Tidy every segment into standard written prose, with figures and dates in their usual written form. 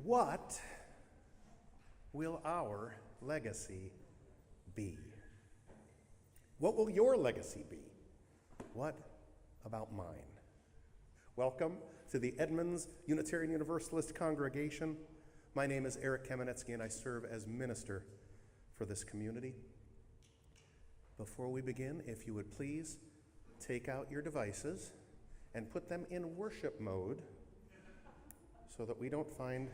What will our legacy be? What will your legacy be? What about mine? Welcome to the Edmonds Unitarian Universalist congregation. My name is Eric Kamenetsky, and I serve as minister for this community. Before we begin, if you would please take out your devices and put them in worship mode so that we don't find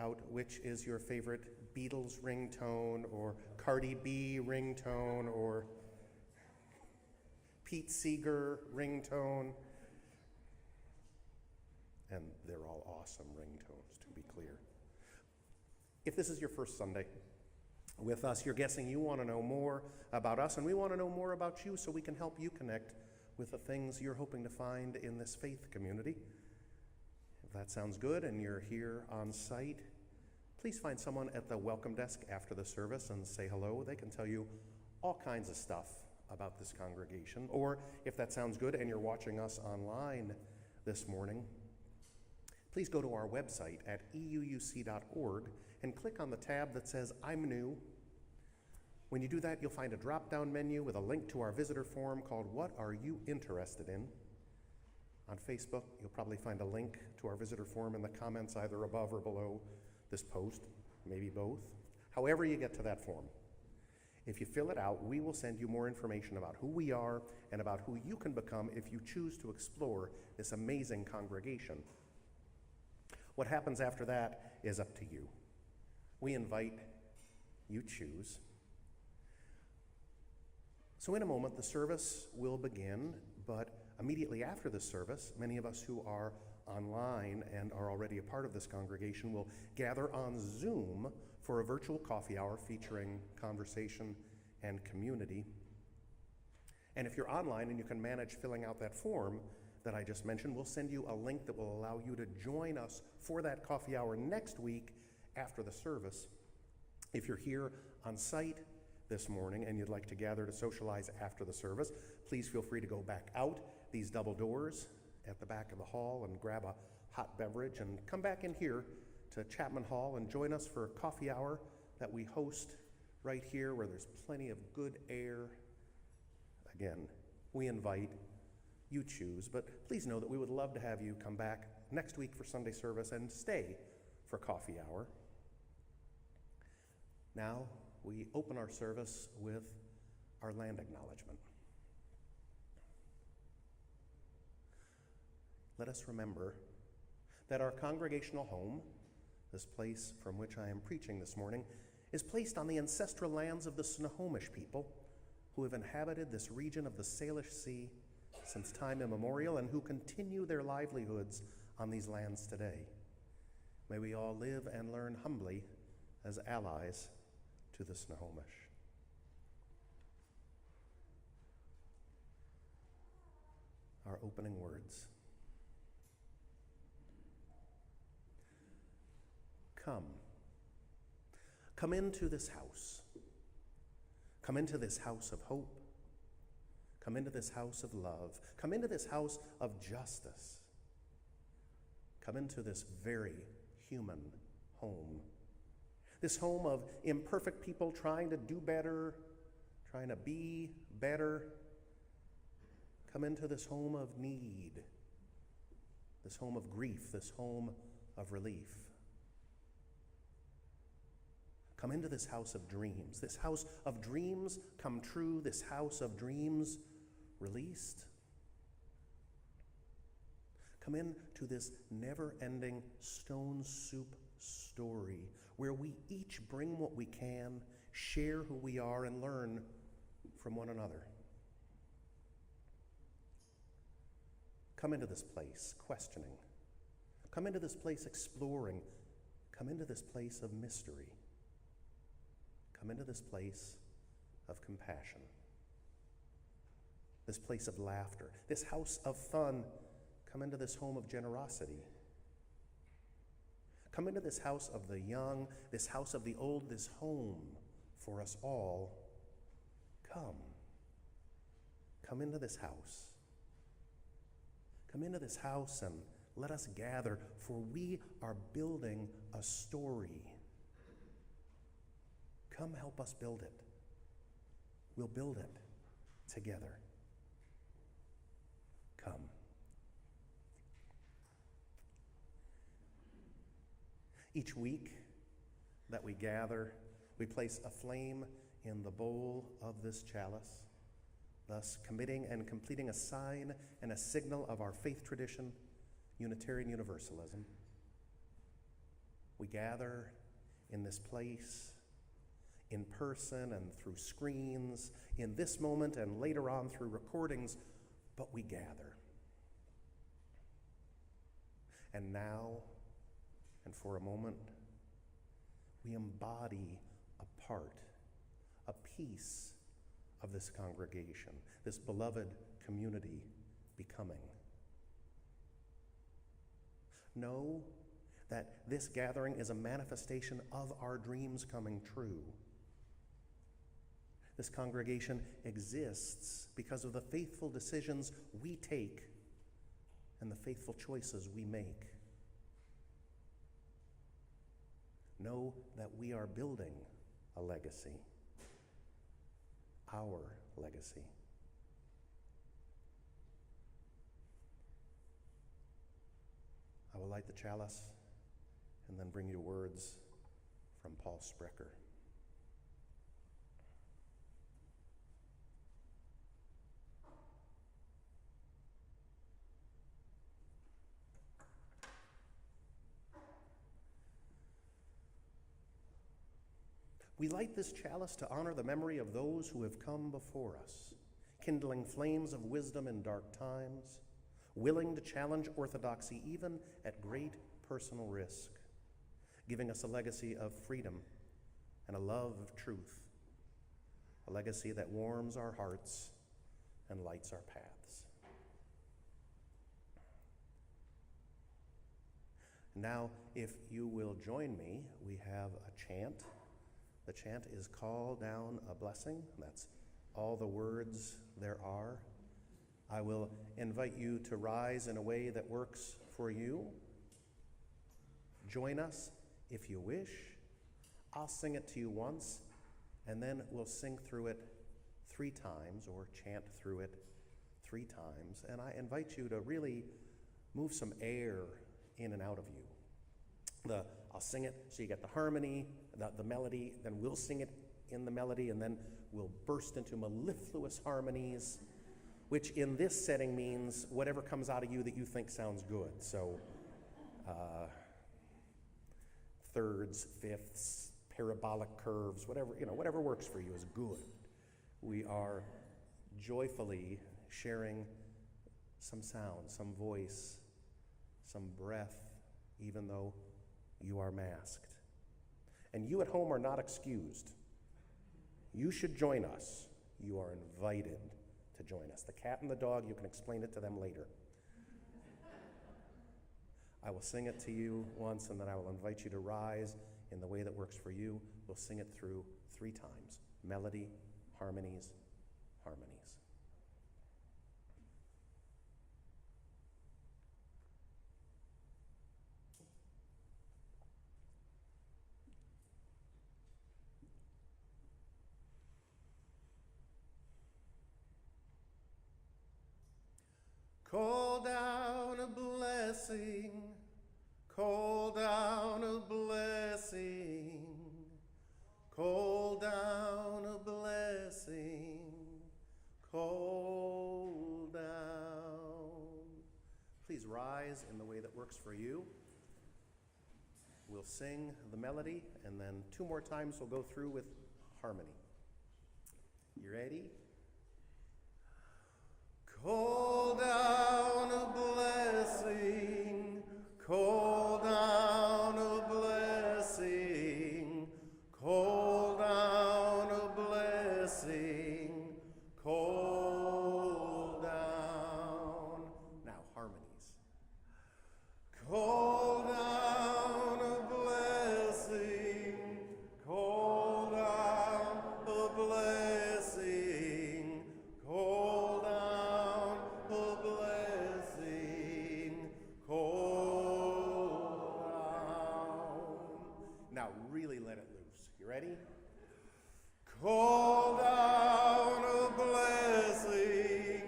out which is your favorite Beatles ringtone or Cardi B ringtone or Pete Seeger ringtone. And they're all awesome ringtones, to be clear. If this is your first Sunday with us, you're guessing you want to know more about us, and we want to know more about you so we can help you connect with the things you're hoping to find in this faith community. If that sounds good and you're here on site, please find someone at the welcome desk after the service and say hello. They can tell you all kinds of stuff about this congregation. Or if that sounds good and you're watching us online this morning, please go to our website at euuc.org and click on the tab that says I'm New. When you do that, you'll find a drop-down menu with a link to our visitor form called What Are You Interested In? On Facebook, you'll probably find a link to our visitor form in the comments either above or below this post, maybe both. However you get to that form. If you fill it out, we will send you more information about who we are and about who you can become if you choose to explore this amazing congregation. What happens after that is up to you. We invite, you choose. So in a moment, the service will begin, but immediately after the service, many of us who are online and are already a part of this congregation will gather on Zoom for a virtual coffee hour featuring conversation and community. And if you're online and you can manage filling out that form that I just mentioned, we'll send you a link that will allow you to join us for that coffee hour next week after the service. If you're here on site this morning and you'd like to gather to socialize after the service, please feel free to go back out these double doors at the back of the hall and grab a hot beverage and come back in here to Chapman Hall and join us for a coffee hour that we host right here where there's plenty of good air. Again, we invite, you choose, but please know that we would love to have you come back next week for Sunday service and stay for coffee hour. Now, we open our service with our land acknowledgement. Let us remember that our congregational home, this place from which I am preaching this morning, is placed on the ancestral lands of the Snohomish people who have inhabited this region of the Salish Sea since time immemorial and who continue their livelihoods on these lands today. May we all live and learn humbly as allies to the Snohomish. Our opening words. Come into this house. Come into this house of hope. Come into this house of love. Come into this house of justice. Come into this very human home. This home of imperfect people trying to do better, trying to be better. Come into this home of need, this home of grief, this home of relief. Come into this house of dreams, this house of dreams come true, this house of dreams released. Come into this never-ending stone soup story where we each bring what we can, share who we are, and learn from one another. Come into this place questioning. Come into this place exploring. Come into this place of mystery. Come into this place of compassion. This place of laughter. This house of fun. Come into this home of generosity. Come into this house of the young, this house of the old, this home for us all. Come. Come into this house. Come into this house and Let us gather, for we are building a story. Come help us build it. We'll build it together. Come. Each week that we gather, we place a flame in the bowl of this chalice, thus committing and completing a sign and a signal of our faith tradition, Unitarian Universalism. We gather in this place, in person and through screens, in this moment and later on through recordings, but we gather. And now, and for a moment, we embody a part, a piece of this congregation, this beloved community becoming. Know that this gathering is a manifestation of our dreams coming true. This congregation exists because of the faithful decisions we take and the faithful choices we make. Know that we are building a legacy, our legacy. I will light the chalice and then bring you words from Paul Sprecher. We light this chalice to honor the memory of those who have come before us, kindling flames of wisdom in dark times, willing to challenge orthodoxy even at great personal risk, giving us a legacy of freedom and a love of truth, a legacy that warms our hearts and lights our paths. Now, if you will join me, we have a chant. The chant is Call Down a Blessing. That's all the words there are. I will invite you to rise in a way that works for you. Join us if you wish. I'll sing it to you once, and then we'll sing through it 3 times or chant through it 3 times. And I invite you to really move some air in and out of you. I'll sing it so you get the harmony, the melody, then we'll sing it in the melody, and then we'll burst into mellifluous harmonies, which in this setting means whatever comes out of you that you think sounds good. So thirds, fifths, parabolic curves, whatever works for you is good. We are joyfully sharing some sound, some voice, some breath, even though you are masked. And you at home are not excused. You should join us. You are invited to join us. The cat and the dog, you can explain it to them later. I will sing it to you once, and then I will invite you to rise in the way that works for you. We'll sing it through 3 times. Melody, harmonies, harmonies. Call down a blessing, call down a blessing, call down a blessing, call down. Please rise in the way that works for you. We'll sing the melody, and then 2 more times we'll go through with harmony. You ready? Call down a blessing, call down a blessing, call down a blessing, call down. Now, harmonies. Call down a blessing, call down a blessing. really let it loose. You ready? Call down a blessing,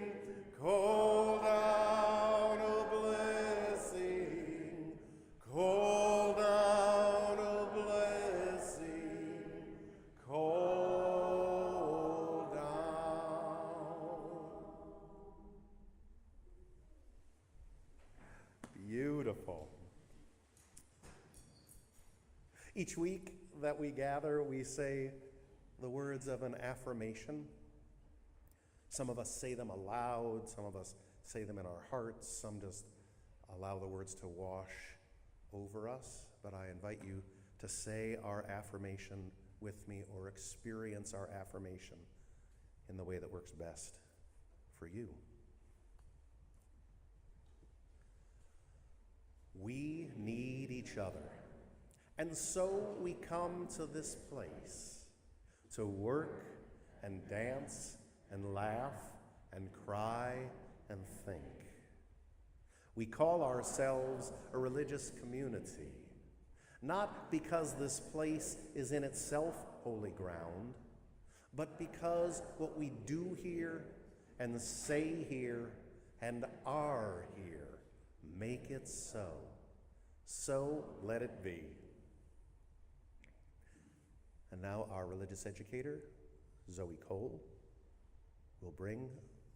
call down a blessing, call down a blessing, call down. Beautiful. Each week that we gather, we say the words of an affirmation. Some of us say them aloud, some of us say them in our hearts, some just allow the words to wash over us. But I invite you to say our affirmation with me or experience our affirmation in the way that works best for you. We need each other, and so we come to this place to work and dance and laugh and cry and think. We call ourselves a religious community, not because this place is in itself holy ground, but because what we do here and say here and are here make it so. So let it be. And now our religious educator, Zoe Cole, will bring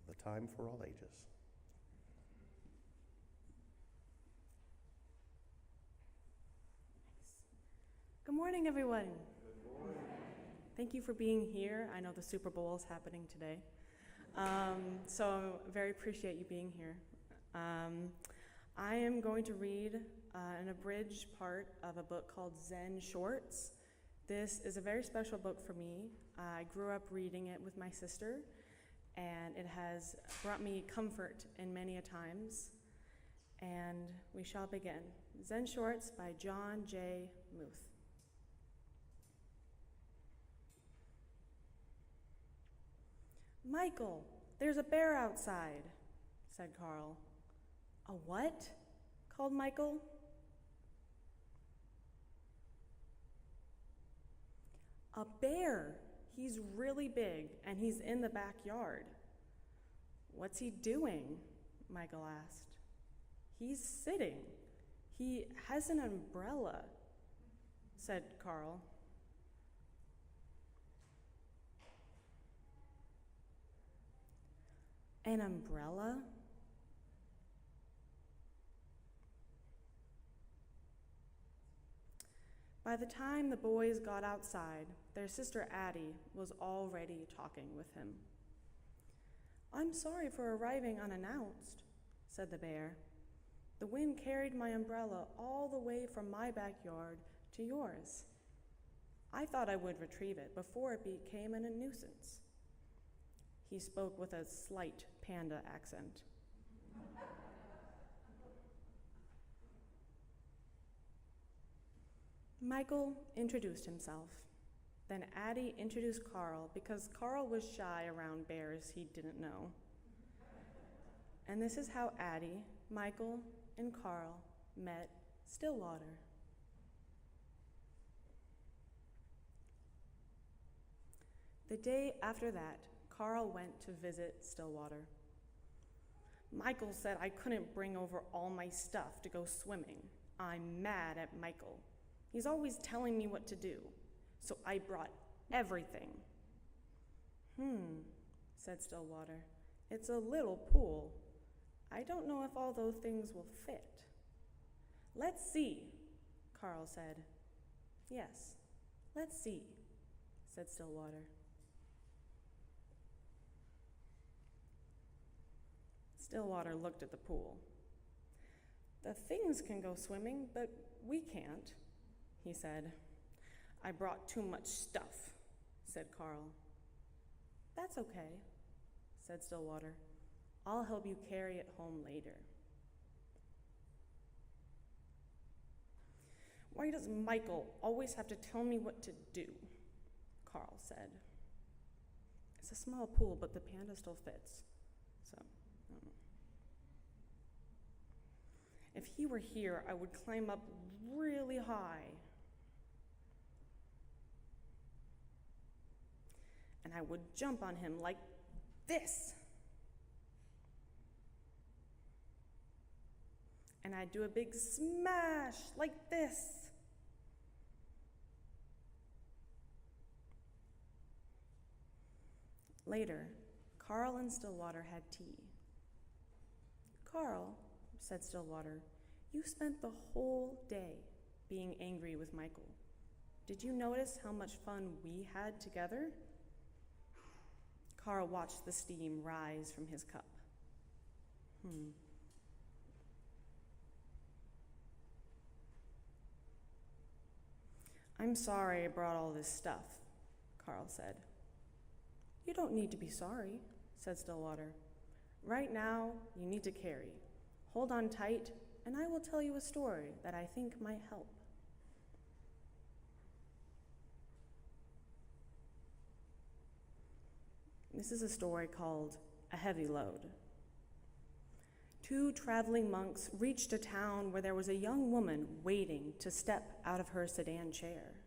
the time for all ages. Good morning, everyone. Good morning. Thank you for being here. I know the Super Bowl is happening today, so I very appreciate you being here. I am going to read an abridged part of a book called Zen Shorts. This is a very special book for me. I grew up reading it with my sister, and it has brought me comfort in many a times. And we shall begin. Zen Shorts by John J. Muth. "Michael, there's a bear outside," said Carl. "A what?" called Michael. "A bear. He's really big, and he's in the backyard." "What's he doing?" Michael asked. "He's sitting. He has an umbrella," said Carl. "An umbrella?" By the time the boys got outside, their sister Addie was already talking with him. "I'm sorry for arriving unannounced," said the bear. "The wind carried my umbrella all the way from my backyard to yours. I thought I would retrieve it before it became a nuisance." He spoke with a slight panda accent. Michael introduced himself. Then Addie introduced Carl because Carl was shy around bears he didn't know. And this is how Addie, Michael, and Carl met Stillwater. The day after that, Carl went to visit Stillwater. "Michael said I couldn't bring over all my stuff to go swimming. I'm mad at Michael. He's always telling me what to do, so I brought everything." Said Stillwater. "It's a little pool. I don't know if all those things will fit." "Let's see," Carl said. "Yes, let's see," said Stillwater. Stillwater looked at the pool. "The things can go swimming, but we can't," he said. "I brought too much stuff," said Carl. "That's okay," said Stillwater. "I'll help you carry it home later." "Why does Michael always have to tell me what to do?" Carl said. "It's a small pool, but the panda still fits, so I don't know. If he were here, I would climb up really high." and I would jump on him like this. And I'd do a big smash like this. Later, Carl and Stillwater had tea. "Carl," said Stillwater, "you spent the whole day being angry with Michael. Did you notice how much fun we had together?" Carl watched the steam rise from his cup. "I'm sorry I brought all this stuff," Carl said. "You don't need to be sorry," said Stillwater. "Right now, you need to carry. Hold on tight, and I will tell you a story that I think might help." This is a story called A Heavy Load. Two traveling monks reached a town where there was a young woman waiting to step out of her sedan chair.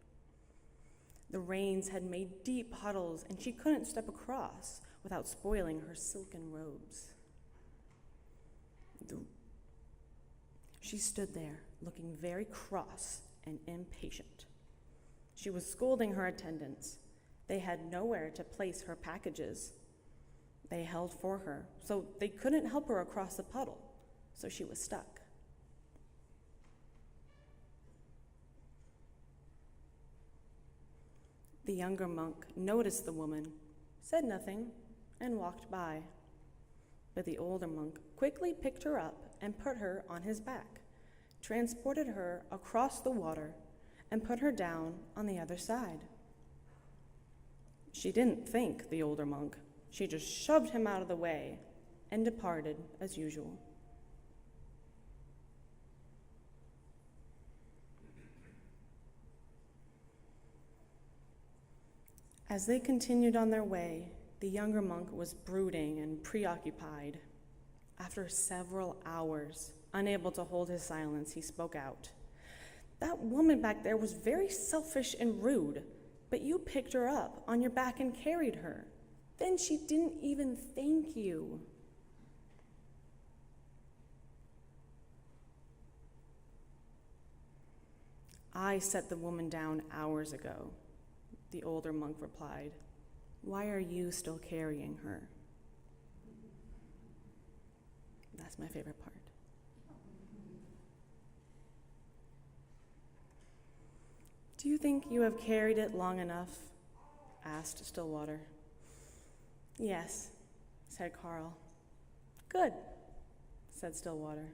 The rains had made deep puddles, and she couldn't step across without spoiling her silken robes. She stood there, looking very cross and impatient. She was scolding her attendants. They had nowhere to place her packages. They held for her, so they couldn't help her across the puddle, so she was stuck. The younger monk noticed the woman, said nothing, and walked by. But the older monk quickly picked her up and put her on his back, transported her across the water, and put her down on the other side. She didn't thank the older monk. She just shoved him out of the way and departed as usual. As they continued on their way, the younger monk was brooding and preoccupied. After several hours, unable to hold his silence, he spoke out. "That woman back there was very selfish and rude, but you picked her up on your back and carried her. Then she didn't even thank you." "I set the woman down hours ago," the older monk replied. "Why are you still carrying her?" That's my favorite part. "Do you think you have carried it long enough?" asked Stillwater. "Yes," said Carl. "Good," said Stillwater.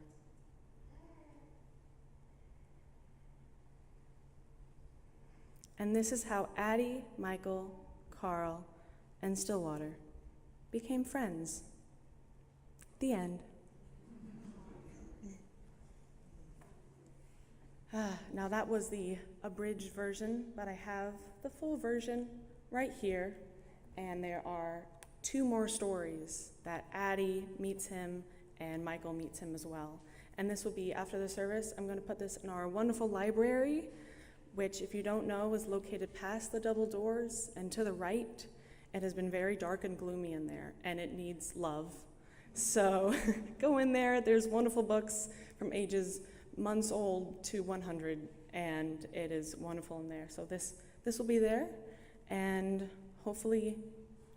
And this is how Addie, Michael, Carl, and Stillwater became friends. The end. Now that was the abridged version, but I have the full version right here, and there are two more stories that Addie meets him and Michael meets him as well. And this will be after the service. I'm going to put this in our wonderful library, which, if you don't know, is located past the double doors and to the right. It has been very dark and gloomy in there, and it needs love. So go in there. There's wonderful books from ages months old to 100, and it is wonderful in there. So this will be there, and hopefully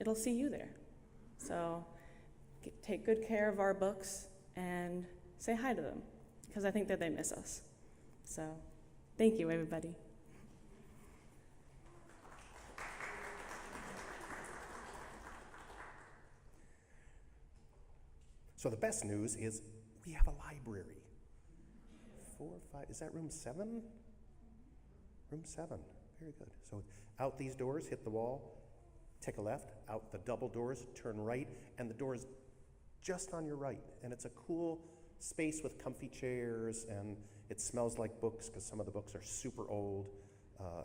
it'll see you there. So take good care of our books and say hi to them, because I think that they miss us. So thank you, everybody. So the best news is we have a library. 4, 5, is that room 7? Room 7, very good. So out these doors, hit the wall, take a left, out the double doors, turn right, and the door is just on your right. And it's a cool space with comfy chairs, and it smells like books because some of the books are super old,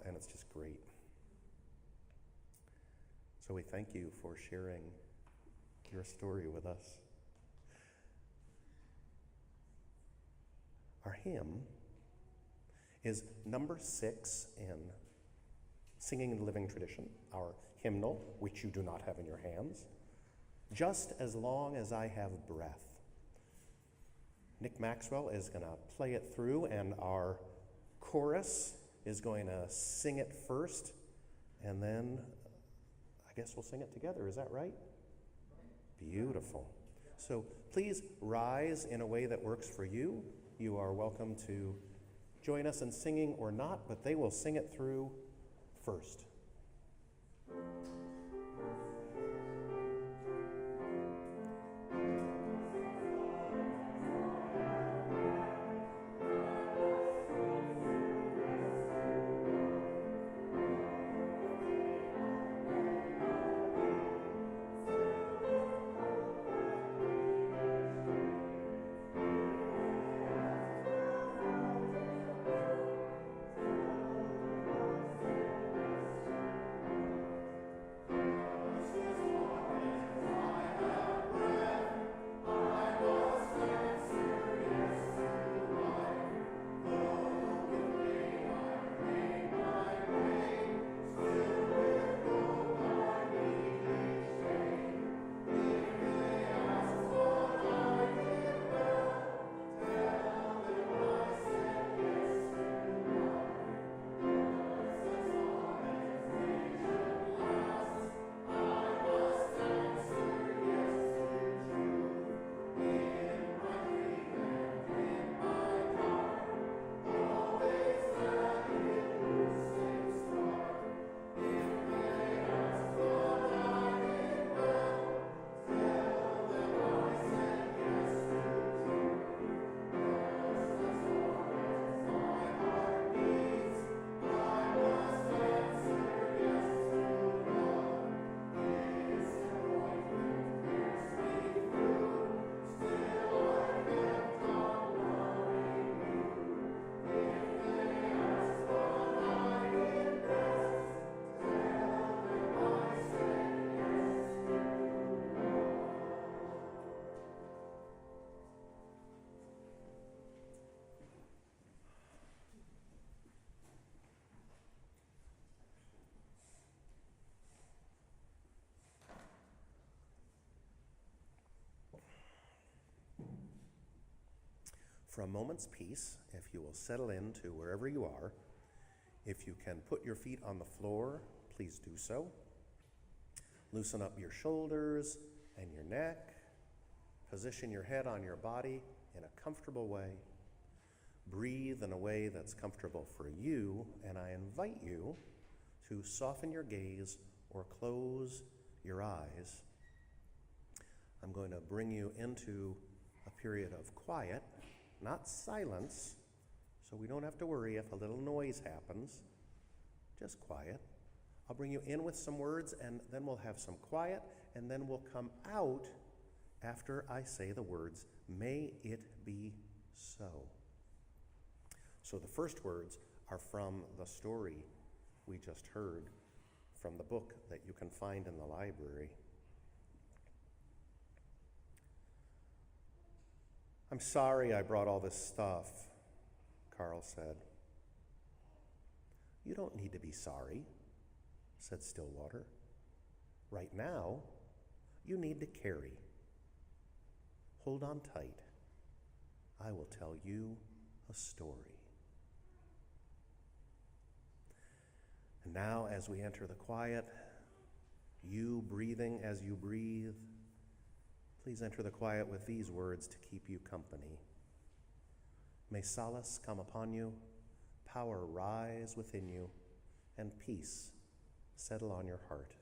and it's just great. So we thank you for sharing your story with us. Our hymn is number 6 in Singing in the Living Tradition, our hymnal, which you do not have in your hands, Just as Long as I Have Breath. Nick Maxwell is going to play it through, and our chorus is going to sing it first, and then I guess we'll sing it together. Is that right? Beautiful. So please rise in a way that works for you. You are welcome to join us in singing or not, but they will sing it through first. For a moment's peace, if you will settle into wherever you are, if you can put your feet on the floor, please do so. Loosen up your shoulders and your neck. Position your head on your body in a comfortable way. Breathe in a way that's comfortable for you, and I invite you to soften your gaze or close your eyes. I'm going to bring you into a period of quiet, not silence, so we don't have to worry if a little noise happens, just quiet. I'll bring you in with some words, and then we'll have some quiet, and then we'll come out after I say the words, "May it be so." So the first words are from the story we just heard from the book that you can find in the library. "I'm sorry I brought all this stuff," Carl said. "You don't need to be sorry," said Stillwater. "Right now, you need to carry. Hold on tight. I will tell you a story." And now, as we enter the quiet, you breathing as you breathe, please enter the quiet with these words to keep you company. May solace come upon you, power rise within you, and peace settle on your heart.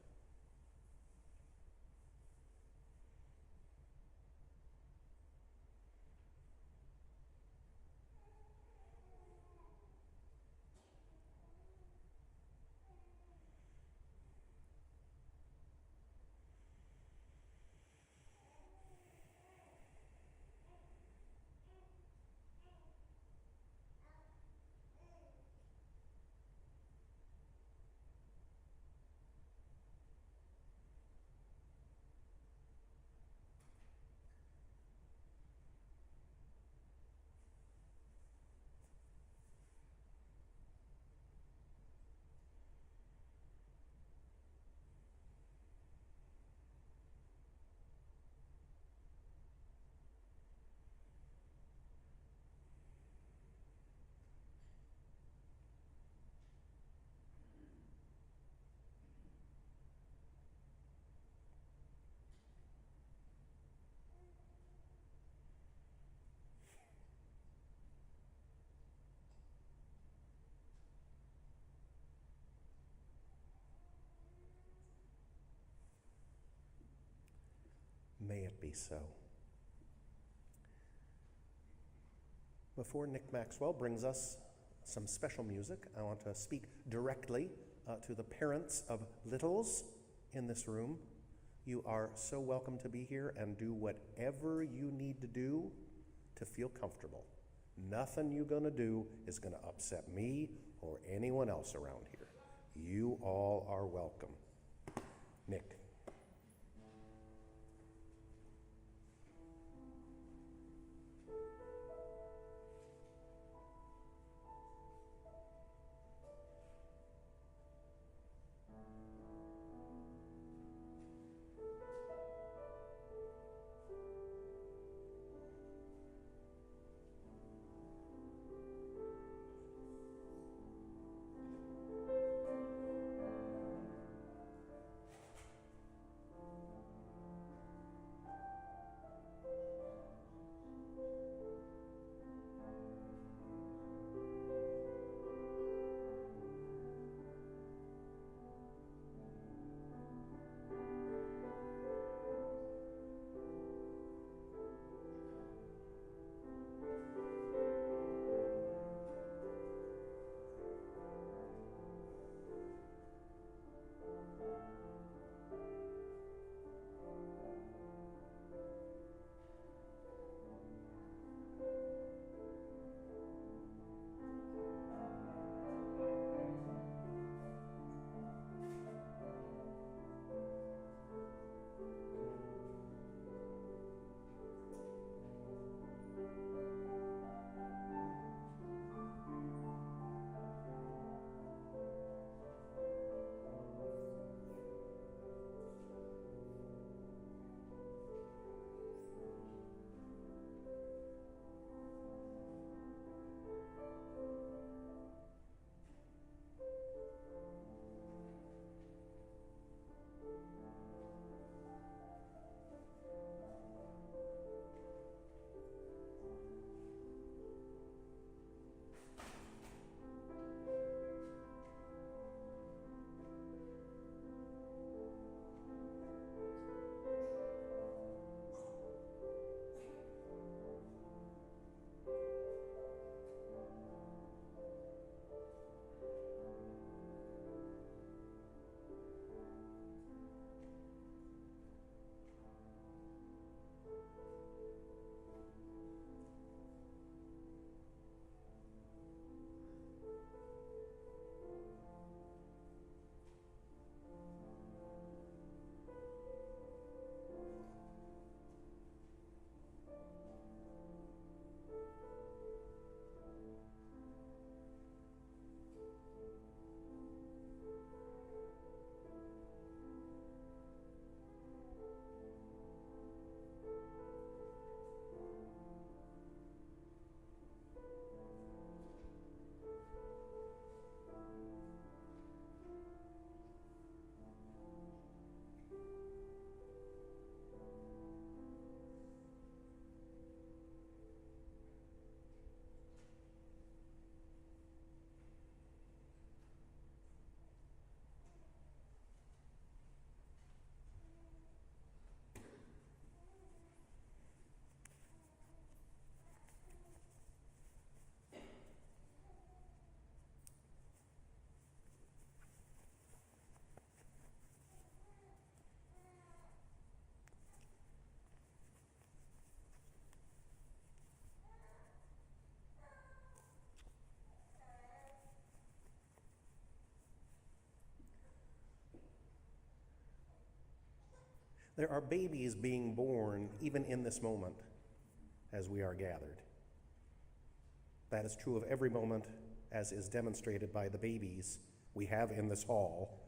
May it be so. Before Nick Maxwell brings us some special music, I want to speak directly to the parents of littles in this room. You are so welcome to be here and do whatever you need to do to feel comfortable. Nothing you're going to do is going to upset me or anyone else around here. You all are welcome. Nick. There are babies being born even in this moment as we are gathered. That is true of every moment, as is demonstrated by the babies we have in this hall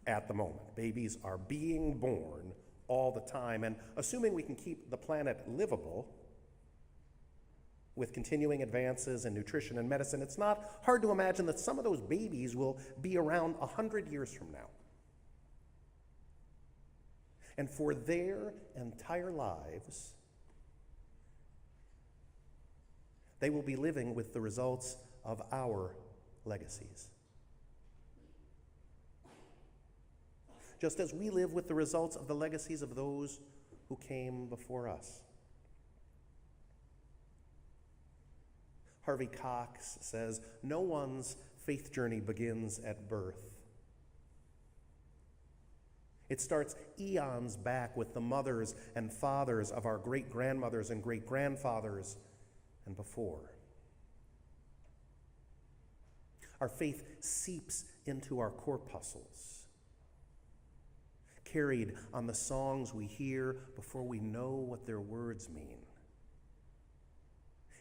at the moment. Babies are being born all the time, and assuming we can keep the planet livable with continuing advances in nutrition and medicine, it's not hard to imagine that some of those babies will be around 100 years from now. And for their entire lives, they will be living with the results of our legacies. Just as we live with the results of the legacies of those who came before us. Harvey Cox says, "No one's faith journey begins at birth. It starts eons back with the mothers and fathers of our great-grandmothers and great-grandfathers and before. Our faith seeps into our corpuscles, carried on the songs we hear before we know what their words mean.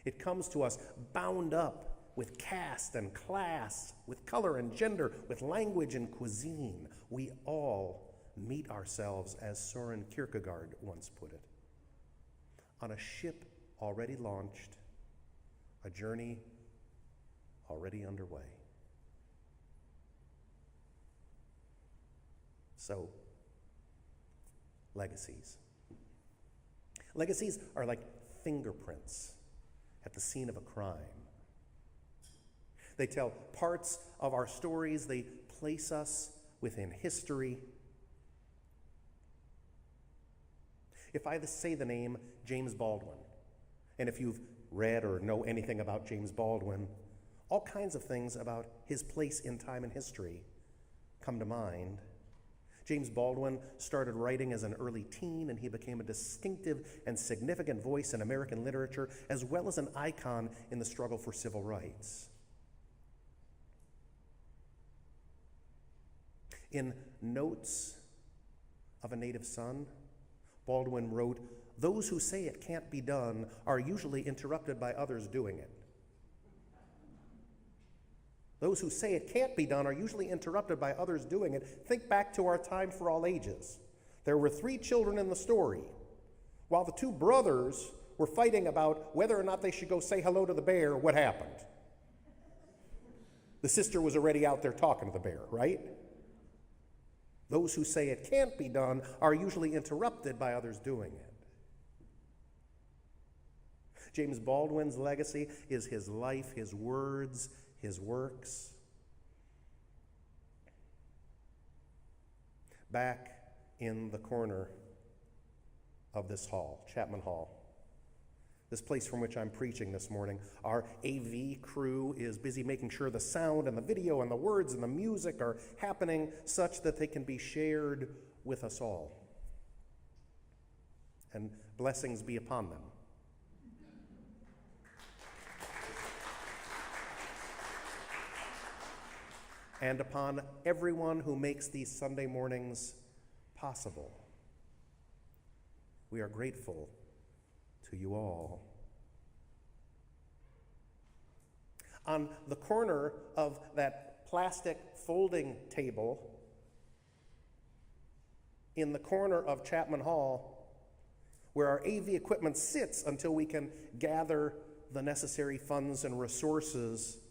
It comes to us bound up with caste and class, with color and gender, with language and cuisine. We all meet ourselves, as Soren Kierkegaard once put it, on a ship already launched, a journey already underway." So, legacies. Legacies are like fingerprints at the scene of a crime. They tell parts of our stories, they place us within history. If I say the name James Baldwin, and if you've read or know anything about James Baldwin, all kinds of things about his place in time and history come to mind. James Baldwin started writing as an early teen, and he became a distinctive and significant voice in American literature, as well as an icon in the struggle for civil rights. In Notes of a Native Son, Baldwin wrote, "Those who say it can't be done are usually interrupted by others doing it." Those who say it can't be done are usually interrupted by others doing it. Think back to our time for all ages. There were 3 children in the story. While the 2 brothers were fighting about whether or not they should go say hello to the bear, what happened? The sister was already out there talking to the bear, right? Those who say it can't be done are usually interrupted by others doing it. James Baldwin's legacy is his life, his words, his works. Back in the corner of this hall, Chapman Hall, this place from which I'm preaching this morning, our AV crew is busy making sure the sound and the video and the words and the music are happening such that they can be shared with us all. And blessings be upon them. And upon everyone who makes these Sunday mornings possible. We are grateful to you all. On the corner of that plastic folding table, in the corner of Chapman Hall, where our AV equipment sits until we can gather the necessary funds and resources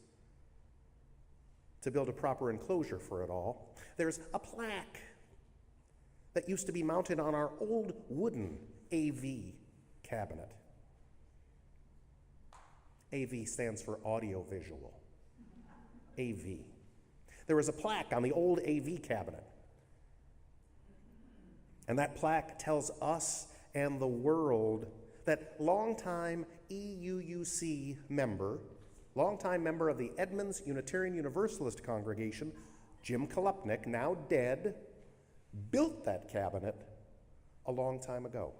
to build a proper enclosure for it all, there's a plaque that used to be mounted on our old wooden AV cabinet. AV stands for audio-visual. AV. There was a plaque on the old AV cabinet. And that plaque tells us and the world that longtime EUUC member, longtime member of the Edmonds Unitarian Universalist congregation, Jim Kalupnik, now dead, built that cabinet a long time ago.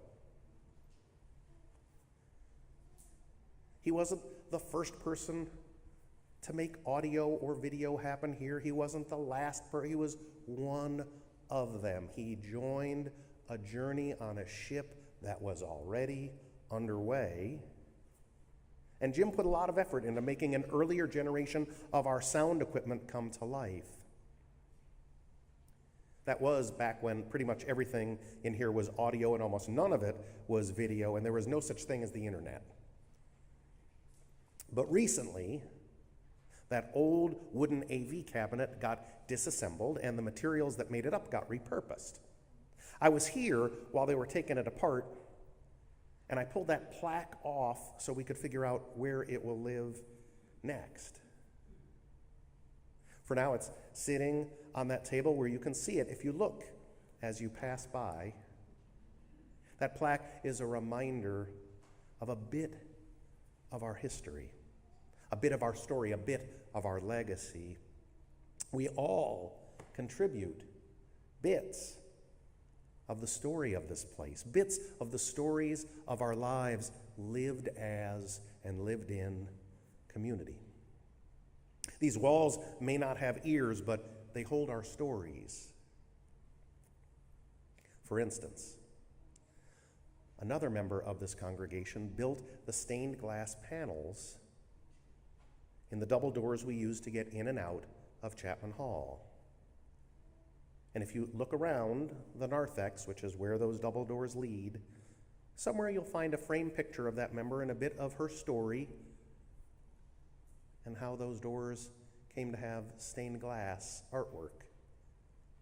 He wasn't the first person to make audio or video happen here. He wasn't the last person. He was one of them. He joined a journey on a ship that was already underway. And Jim put a lot of effort into making an earlier generation of our sound equipment come to life. That was back when pretty much everything in here was audio and almost none of it was video, and there was no such thing as the internet. But recently, that old wooden AV cabinet got disassembled and the materials that made it up got repurposed. I was here while they were taking it apart, and I pulled that plaque off so we could figure out where it will live next. For now, it's sitting on that table where you can see it if you look as you pass by. That plaque is a reminder of a bit of our history, a bit of our story, a bit of our legacy. We all contribute bits of the story of this place, bits of the stories of our lives lived as and lived in community. These walls may not have ears, but they hold our stories. For instance, another member of this congregation built the stained glass panels in the double doors we use to get in and out of Chapman Hall. And if you look around the narthex, which is where those double doors lead, somewhere you'll find a framed picture of that member and a bit of her story and how those doors came to have stained glass artwork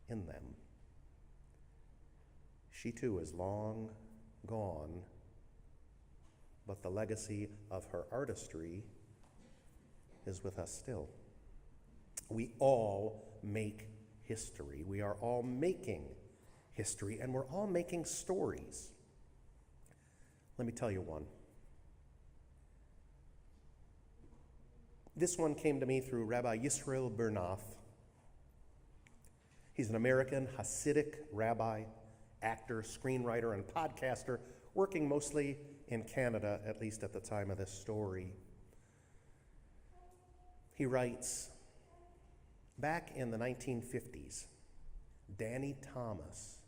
in them. She too is long gone, but the legacy of her artistry is with us still. We all make history. We are all making history, and we're all making stories. Let me tell you one. This one came to me through Rabbi Yisrael Bernoth. He's an American Hasidic rabbi, actor, screenwriter, and podcaster, working mostly in Canada, at least at the time of this story. He writes, back in the 1950s, Danny Thomas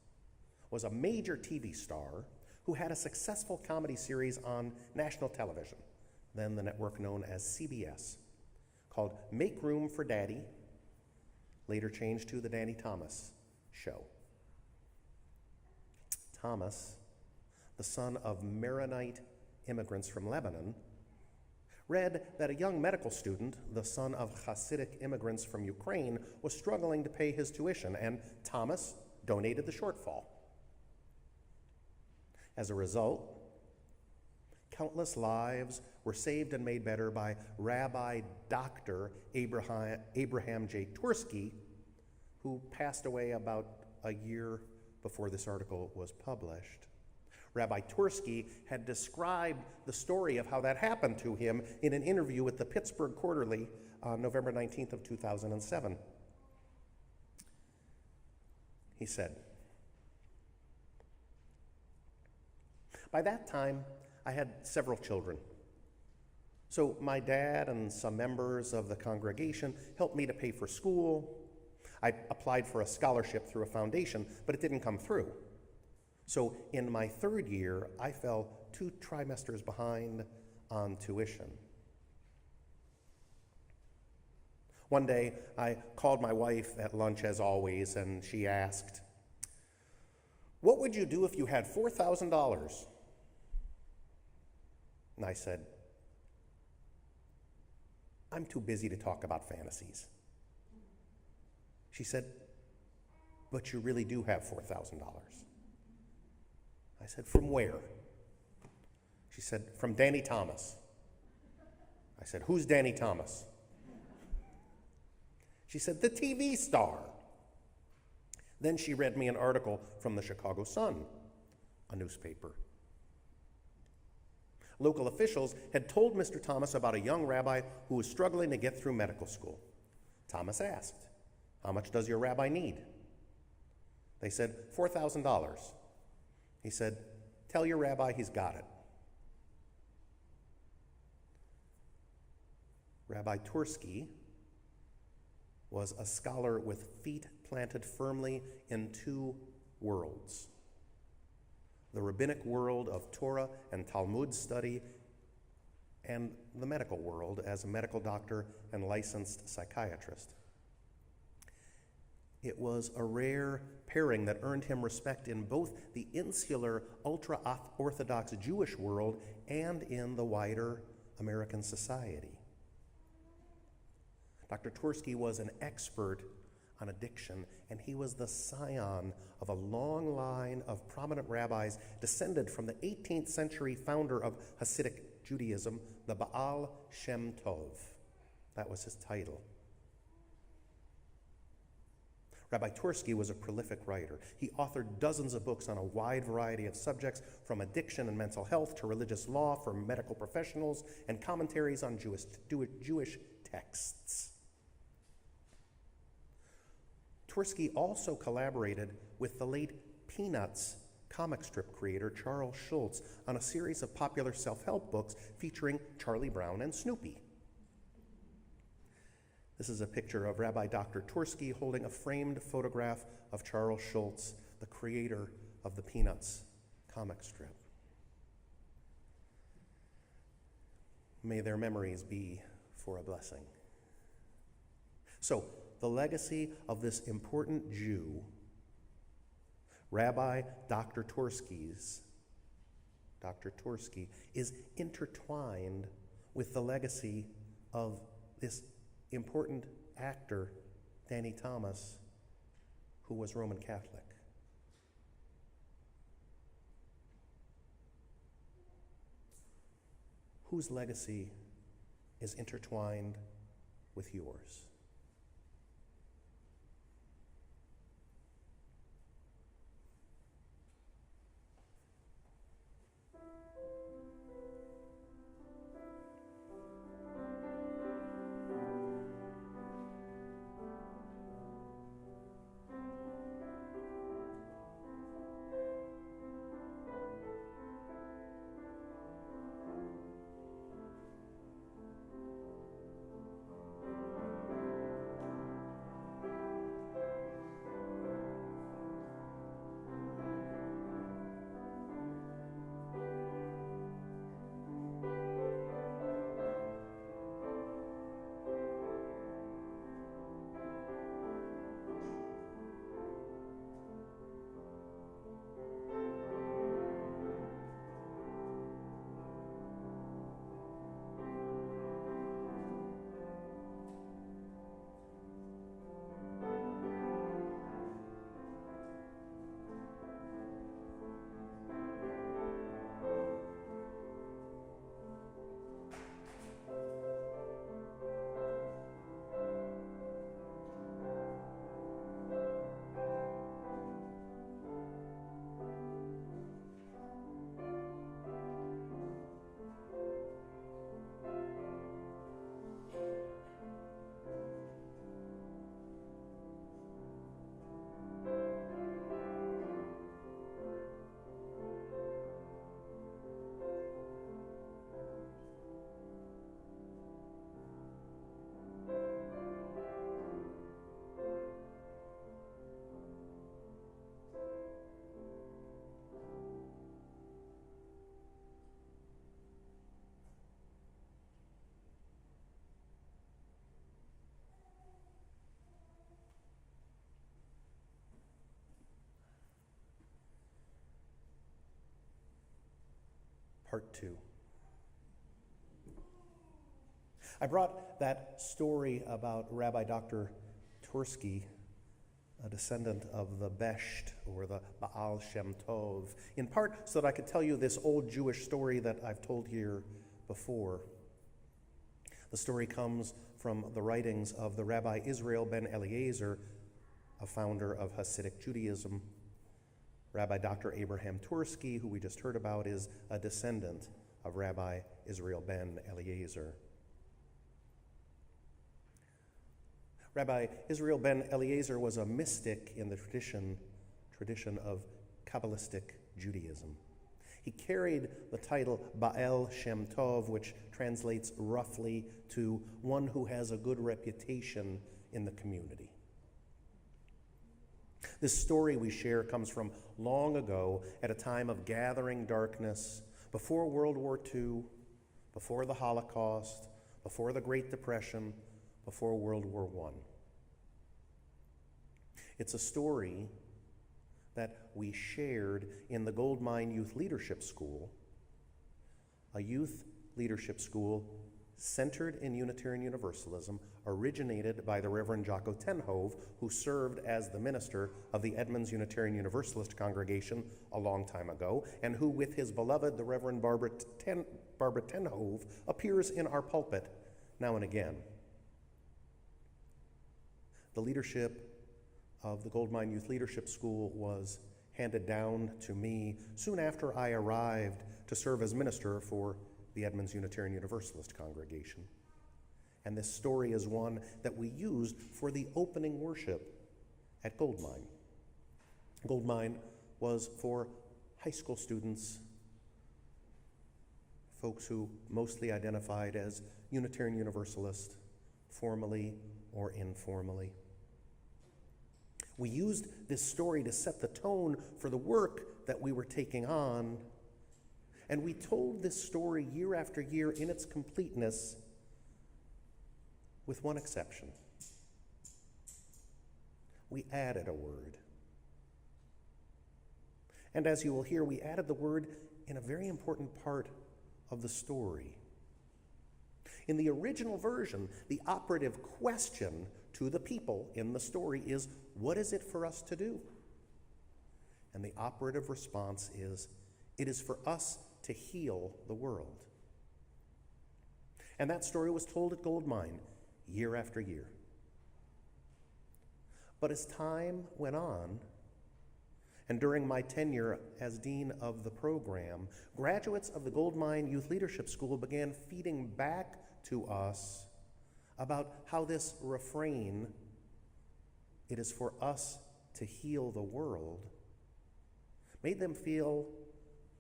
was a major TV star who had a successful comedy series on national television, then the network known as CBS, called Make Room for Daddy, later changed to The Danny Thomas Show. Thomas, the son of Maronite immigrants from Lebanon, read that a young medical student, the son of Hasidic immigrants from Ukraine, was struggling to pay his tuition, and Thomas donated the shortfall. As a result, countless lives were saved and made better by Rabbi Dr. Abraham J. Tursky, who passed away about a year before this article was published. Rabbi Tursky had described the story of how that happened to him in an interview with the Pittsburgh Quarterly on November 19th of 2007. He said, "By that time, I had several children. So my dad and some members of the congregation helped me to pay for school. I applied for a scholarship through a foundation, but it didn't come through. So in my third year, I fell 2 trimesters behind on tuition. One day, I called my wife at lunch as always, and she asked, 'What would you do if you had $4,000? And I said, 'I'm too busy to talk about fantasies.' She said, 'But you really do have $4,000. I said, 'From where?' She said, 'From Danny Thomas.' I said, 'Who's Danny Thomas?' She said, 'The TV star.' Then she read me an article from the Chicago Sun, a newspaper. Local officials had told Mr. Thomas about a young rabbi who was struggling to get through medical school. Thomas asked, 'How much does your rabbi need?' They said, $4,000. He said, 'Tell your rabbi he's got it.' Rabbi Tursky was a scholar with feet planted firmly in 2 worlds: the rabbinic world of Torah and Talmud study, and the medical world as a medical doctor and licensed psychiatrist. It was a rare pairing that earned him respect in both the insular, ultra-Orthodox Jewish world and in the wider American society. Dr. Tursky was an expert on addiction, and he was the scion of a long line of prominent rabbis descended from the 18th century founder of Hasidic Judaism, the Baal Shem Tov. That was his title. Rabbi Tursky was a prolific writer. He authored dozens of books on a wide variety of subjects, from addiction and mental health to religious law for medical professionals and commentaries on Jewish texts. Tursky also collaborated with the late Peanuts comic strip creator Charles Schulz on a series of popular self-help books featuring Charlie Brown and Snoopy. This is a picture of Rabbi Dr. Tursky holding a framed photograph of Charles Schulz, the creator of the Peanuts comic strip. May their memories be for a blessing. So, the legacy of this important Jew, Rabbi Dr. Tursky, is intertwined with the legacy of this important actor, Danny Thomas, who was Roman Catholic. Whose legacy is intertwined with yours? Part 2. I brought that story about Rabbi Dr. Tursky, a descendant of the Besht, or the Baal Shem Tov, in part so that I could tell you this old Jewish story that I've told here before. The story comes from the writings of the Rabbi Israel ben Eliezer, a founder of Hasidic Judaism. Rabbi Dr. Abraham Tursky, who we just heard about, is a descendant of Rabbi Israel ben Eliezer. Rabbi Israel ben Eliezer was a mystic in the tradition of Kabbalistic Judaism. He carried the title Baal Shem Tov, which translates roughly to one who has a good reputation in the community. This story we share comes from long ago, at a time of gathering darkness, before World War II, before the Holocaust, before the Great Depression, before World War I. It's a story that we shared in the Goldmine Youth Leadership School, a youth leadership school centered in Unitarian Universalism, originated by the Reverend Jocko Tenhove, who served as the minister of the Edmonds Unitarian Universalist congregation a long time ago, and who, with his beloved, the Reverend Barbara Tenhove, appears in our pulpit now and again. The leadership of the Goldmine Youth Leadership School was handed down to me soon after I arrived to serve as minister for the Edmonds Unitarian Universalist congregation. And this story is one that we used for the opening worship at Goldmine. Goldmine was for high school students, folks who mostly identified as Unitarian Universalist, formally or informally. We used this story to set the tone for the work that we were taking on, and we told this story year after year in its completeness, with one exception. We added a word. And as you will hear, we added the word in a very important part of the story. In the original version, the operative question to the people in the story is, what is it for us to do? And the operative response is, it is for us to heal the world. And that story was told at Goldmine year after year. But as time went on, and during my tenure as dean of the program, graduates of the Goldmine Youth Leadership School began feeding back to us about how this refrain, it is for us to heal the world, made them feel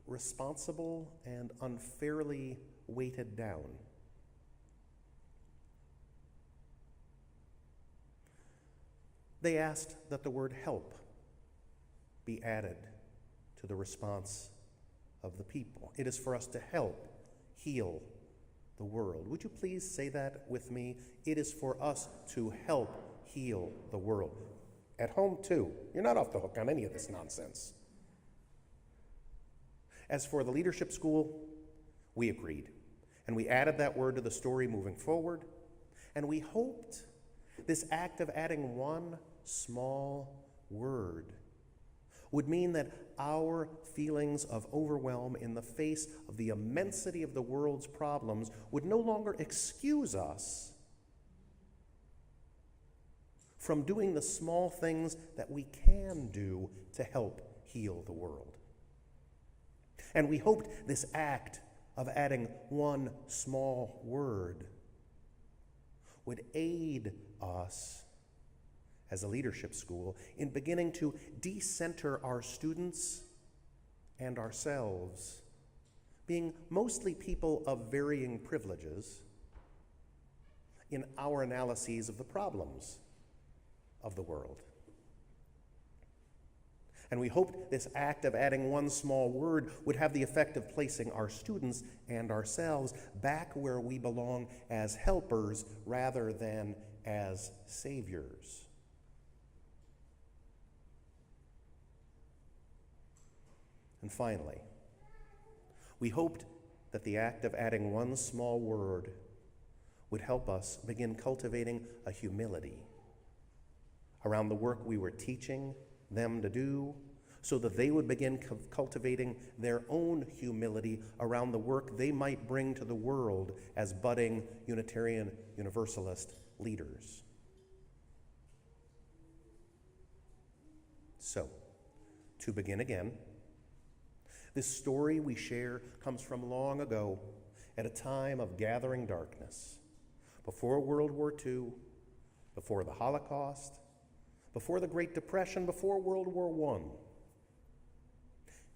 responsible and unfairly weighted down. They asked that the word help be added to the response of the people. It is for us to help heal the world. Would you please say that with me? It is for us to help heal the world. At home, too. You're not off the hook on any of this nonsense. As for the leadership school, we agreed. And we added that word to the story moving forward. And we hoped this act of adding one small word would mean that our feelings of overwhelm in the face of the immensity of the world's problems would no longer excuse us from doing the small things that we can do to help heal the world. And we hoped this act of adding one small word would aid us as a leadership school in beginning to decenter our students and ourselves, being mostly people of varying privileges, in our analyses of the problems of the world. And we hoped this act of adding one small word would have the effect of placing our students and ourselves back where we belong as helpers rather than as saviors. And finally, we hoped that the act of adding one small word would help us begin cultivating a humility around the work we were teaching them to do, so that they would begin cultivating their own humility around the work they might bring to the world as budding Unitarian Universalist leaders. So, to begin again, this story we share comes from long ago, at a time of gathering darkness, before World War II, before the Holocaust, before the Great Depression, before World War I.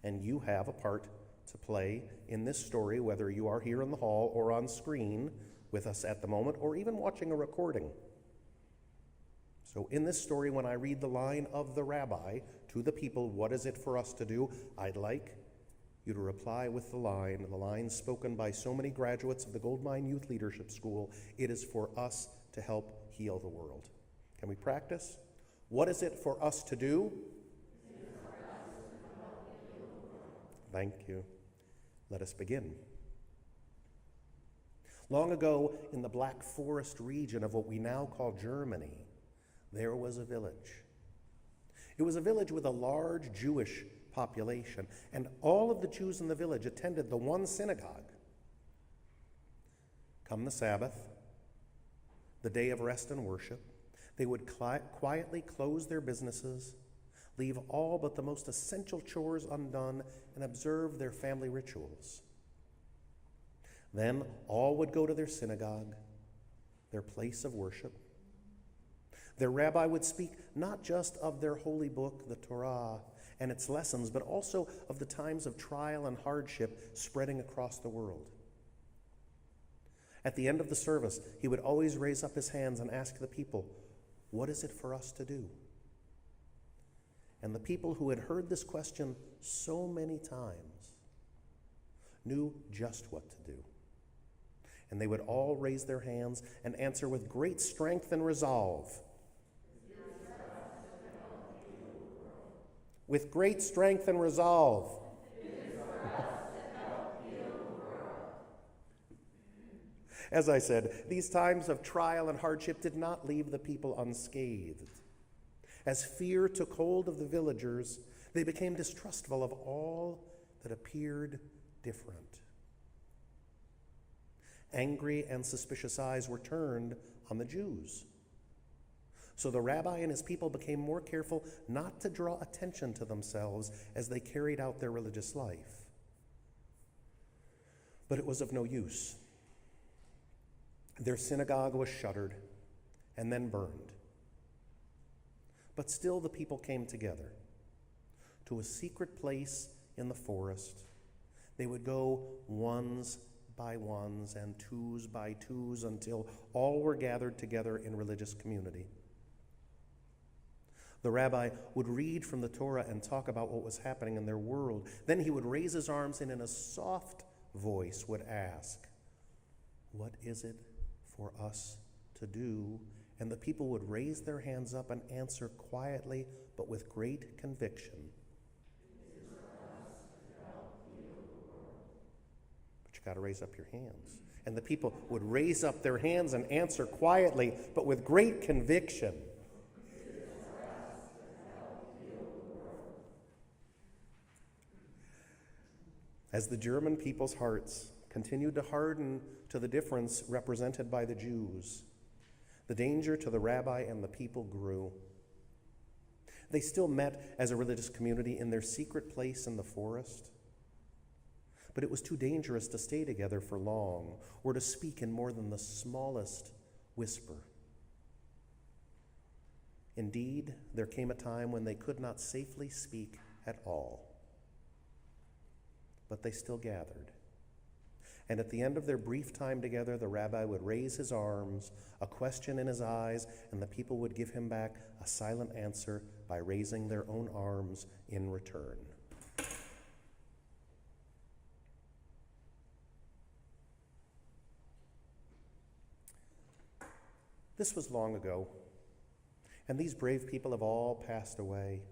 And you have a part to play in this story, whether you are here in the hall or on screen with us at the moment, or even watching a recording. So in this story, when I read the line of the rabbi to the people, what is it for us to do? I'd like you to reply with the line spoken by so many graduates of the Goldmine Youth Leadership School, it is for us to help heal the world. Can we practice? What is it for us to do? Thank you. Let us begin. Long ago, in the Black Forest region of what we now call Germany, there was a village. It was a village with a large Jewish population, and all of the Jews in the village attended the one synagogue. Come the Sabbath, the day of rest and worship, They would quietly close their businesses, leave all but the most essential chores undone, and observe their family rituals. Then all would go to their synagogue, their place of worship. Their rabbi would speak not just of their holy book, the Torah, and its lessons, but also of the times of trial and hardship spreading across the world. At the end of the service, he would always raise up his hands and ask the people, "What is it for us to do?" And the people who had heard this question so many times knew just what to do. And they would all raise their hands and answer with great strength and resolve. With great strength and resolve. As I said, these times of trial and hardship did not leave the people unscathed. As fear took hold of the villagers, they became distrustful of all that appeared different. Angry and suspicious eyes were turned on the Jews. So the rabbi and his people became more careful not to draw attention to themselves as they carried out their religious life. But it was of no use. Their synagogue was shuttered and then burned. But still the people came together to a secret place in the forest. They would go ones by ones and twos by twos until all were gathered together in religious community. The rabbi would read from the Torah and talk about what was happening in their world. Then he would raise his arms and in a soft voice would ask, "What is it for us to do?" And the people would raise their hands up and answer quietly but with great conviction. But you got to raise up your hands. And the people would raise up their hands and answer quietly but with great conviction. As the German people's hearts continued to harden to the difference represented by the Jews, the danger to the rabbi and the people grew. They still met as a religious community in their secret place in the forest, but it was too dangerous to stay together for long or to speak in more than the smallest whisper. Indeed, there came a time when they could not safely speak at all. But they still gathered. And at the end of their brief time together, the rabbi would raise his arms, a question in his eyes, and the people would give him back a silent answer by raising their own arms in return. This was long ago, and these brave people have all passed away.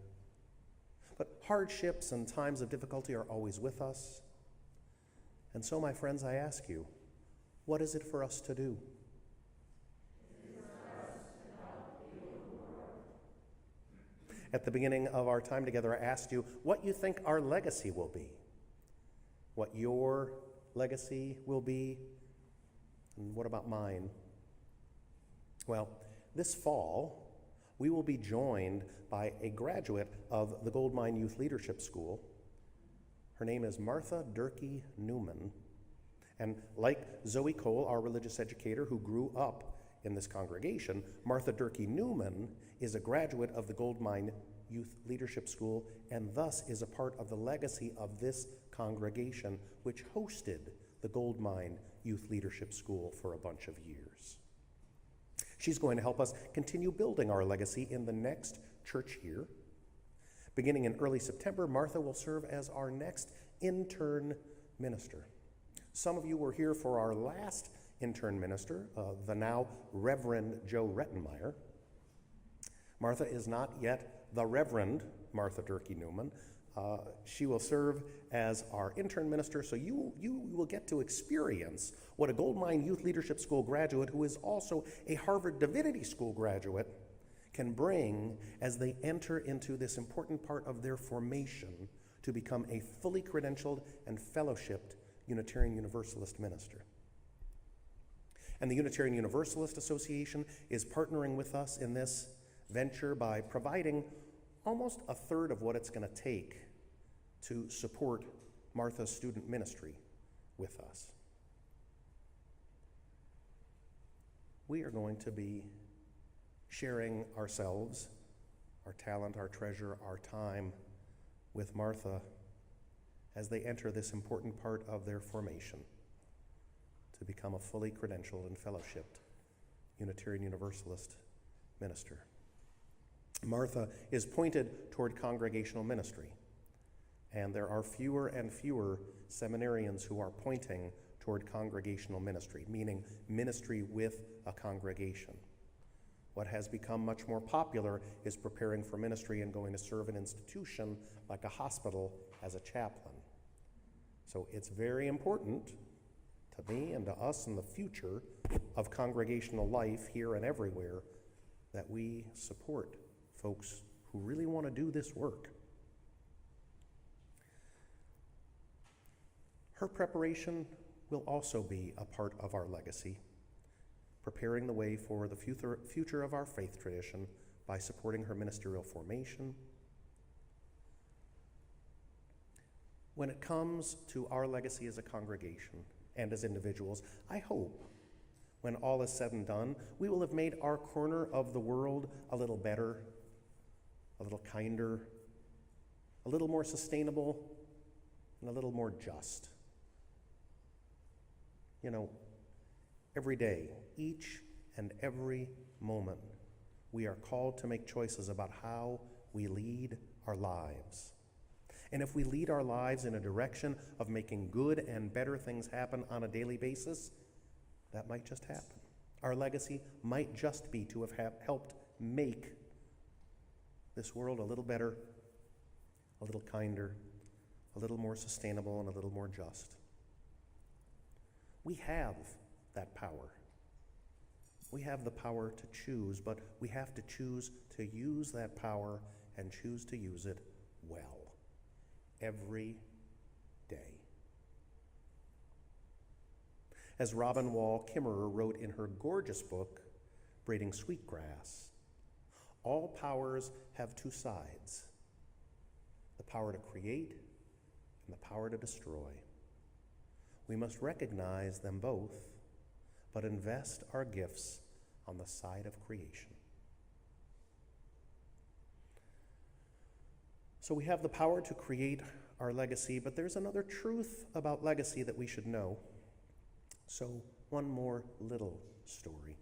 But hardships and times of difficulty are always with us. And so, my friends, I ask you, what is it for us to do? At the beginning of our time together, I asked you what you think our legacy will be, what your legacy will be, and what about mine? Well, this fall, we will be joined by a graduate of the Goldmine Youth Leadership School. Her name is Martha Durkee Newman. And like Zoe Cole, our religious educator who grew up in this congregation, Martha Durkee Newman is a graduate of the Goldmine Youth Leadership School and thus is a part of the legacy of this congregation, which hosted the Goldmine Youth Leadership School for a bunch of years. She's going to help us continue building our legacy in the next church year. Beginning in early September, Martha will serve as our next intern minister. Some of you were here for our last intern minister, the now Reverend Joe Rettenmeyer. Martha is not yet the Reverend Martha Durkee Newman. She will serve as our intern minister, so you will get to experience what a Goldmine Youth Leadership School graduate, who is also a Harvard Divinity School graduate, can bring as they enter into this important part of their formation to become a fully credentialed and fellowshipped Unitarian Universalist minister. And the Unitarian Universalist Association is partnering with us in this venture by providing almost a third of what it's going to take to support Martha's student ministry with us. We are going to be sharing ourselves, our talent, our treasure, our time with Martha as they enter this important part of their formation to become a fully credentialed and fellowshipped Unitarian Universalist minister. Martha is pointed toward congregational ministry, and there are fewer and fewer seminarians who are pointing toward congregational ministry, meaning ministry with a congregation. What has become much more popular is preparing for ministry and going to serve an institution like a hospital as a chaplain. So it's very important to me and to us in the future of congregational life here and everywhere that we support folks who really want to do this work. Her preparation will also be a part of our legacy, preparing the way for the future of our faith tradition by supporting her ministerial formation. When it comes to our legacy as a congregation and as individuals, I hope when all is said and done, we will have made our corner of the world a little better, a little kinder, a little more sustainable, and a little more just. You know, every day, each and every moment, we are called to make choices about how we lead our lives. And if we lead our lives in a direction of making good and better things happen on a daily basis, that might just happen. Our legacy might just be to have helped make this world a little better, a little kinder, a little more sustainable, and a little more just. We have that power. We have the power to choose, but we have to choose to use that power and choose to use it well every day. As Robin Wall Kimmerer wrote in her gorgeous book, Braiding Sweetgrass, all powers have two sides, the power to create and the power to destroy. We must recognize them both, but invest our gifts on the side of creation. So we have the power to create our legacy, but there's another truth about legacy that we should know. So one more little story.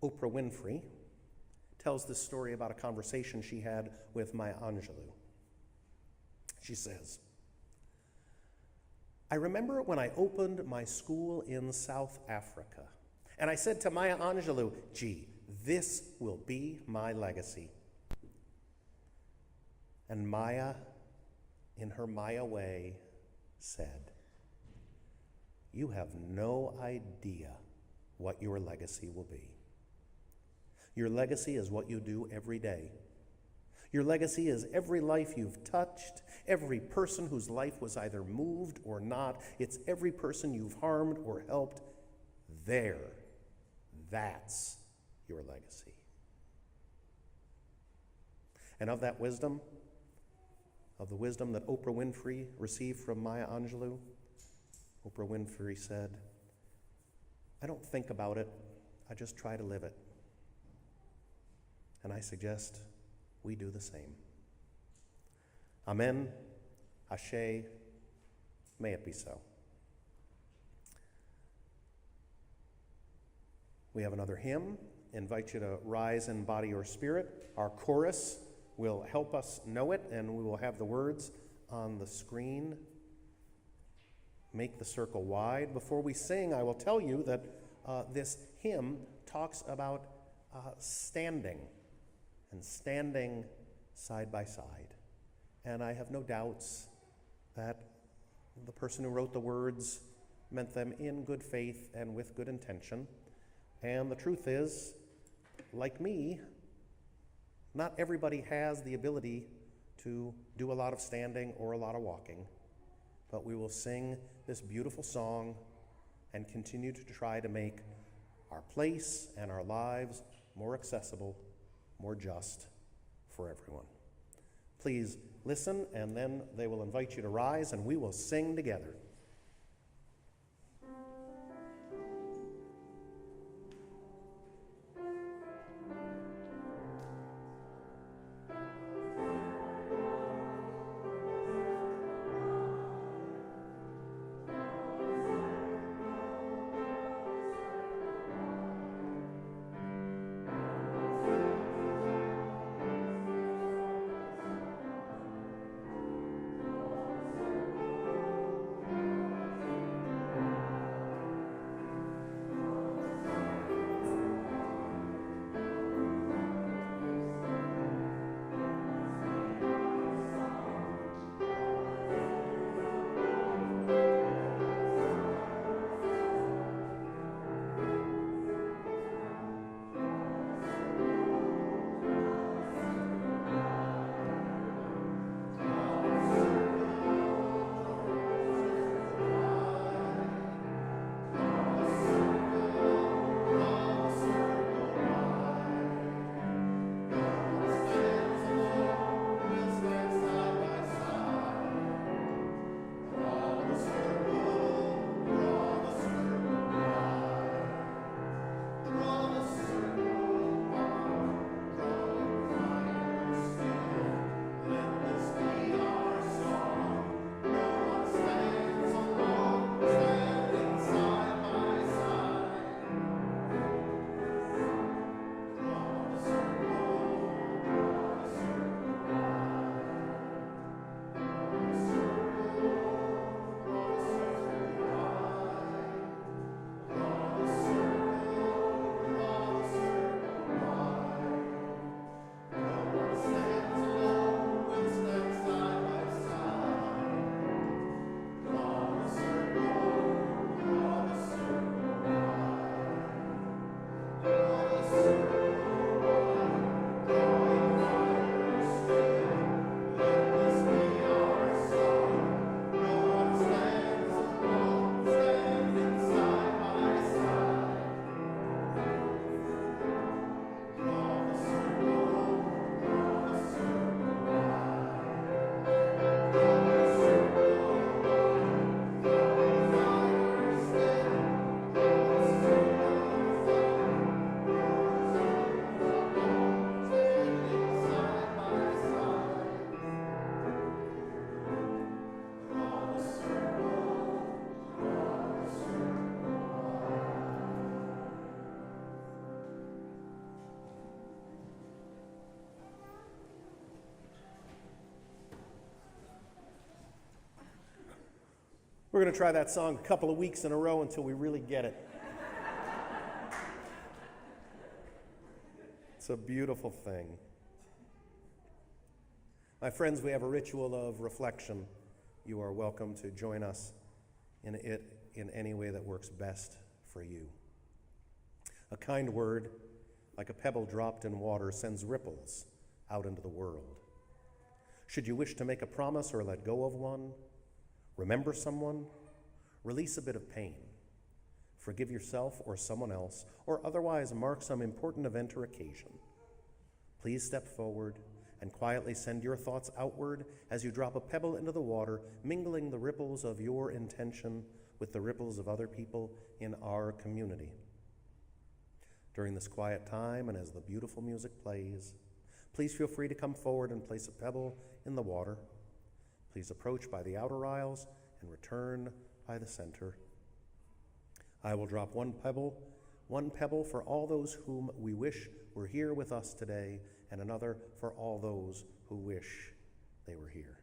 Oprah Winfrey tells this story about a conversation she had with Maya Angelou. She says, "I remember when I opened my school in South Africa, and I said to Maya Angelou, gee, this will be my legacy. And Maya, in her Maya way, said, you have no idea what your legacy will be. Your legacy is what you do every day. Your legacy is every life you've touched, every person whose life was either moved or not. It's every person you've harmed or helped. That's your legacy." And of that wisdom, of the wisdom that Oprah Winfrey received from Maya Angelou, Oprah Winfrey said, "I don't think about it, I just try to live it." And I suggest we do the same. Amen, Ashe, may it be so. We have another hymn. Invite you to rise in body or spirit. Our chorus will help us know it, and we will have the words on the screen. Make the circle wide. Before we sing, I will tell you that this hymn talks about standing, and standing side by side. And I have no doubts that the person who wrote the words meant them in good faith and with good intention. And the truth is, like me, not everybody has the ability to do a lot of standing or a lot of walking. But we will sing this beautiful song and continue to try to make our place and our lives more accessible, more just for everyone. Please listen, and then they will invite you to rise, and we will sing together. We're going to try that song a couple of weeks in a row until we really get it. It's a beautiful thing. My friends, we have a ritual of reflection. You are welcome to join us in it in any way that works best for you. A kind word, like a pebble dropped in water, sends ripples out into the world. Should you wish to make a promise or let go of one, remember someone, release a bit of pain, forgive yourself or someone else, or otherwise mark some important event or occasion, please step forward and quietly send your thoughts outward as you drop a pebble into the water, mingling the ripples of your intention with the ripples of other people in our community. During this quiet time and as the beautiful music plays, please feel free to come forward and place a pebble in the water. Please approach by the outer aisles and return by the center. I will drop one pebble for all those whom we wish were here with us today, and another for all those who wish they were here.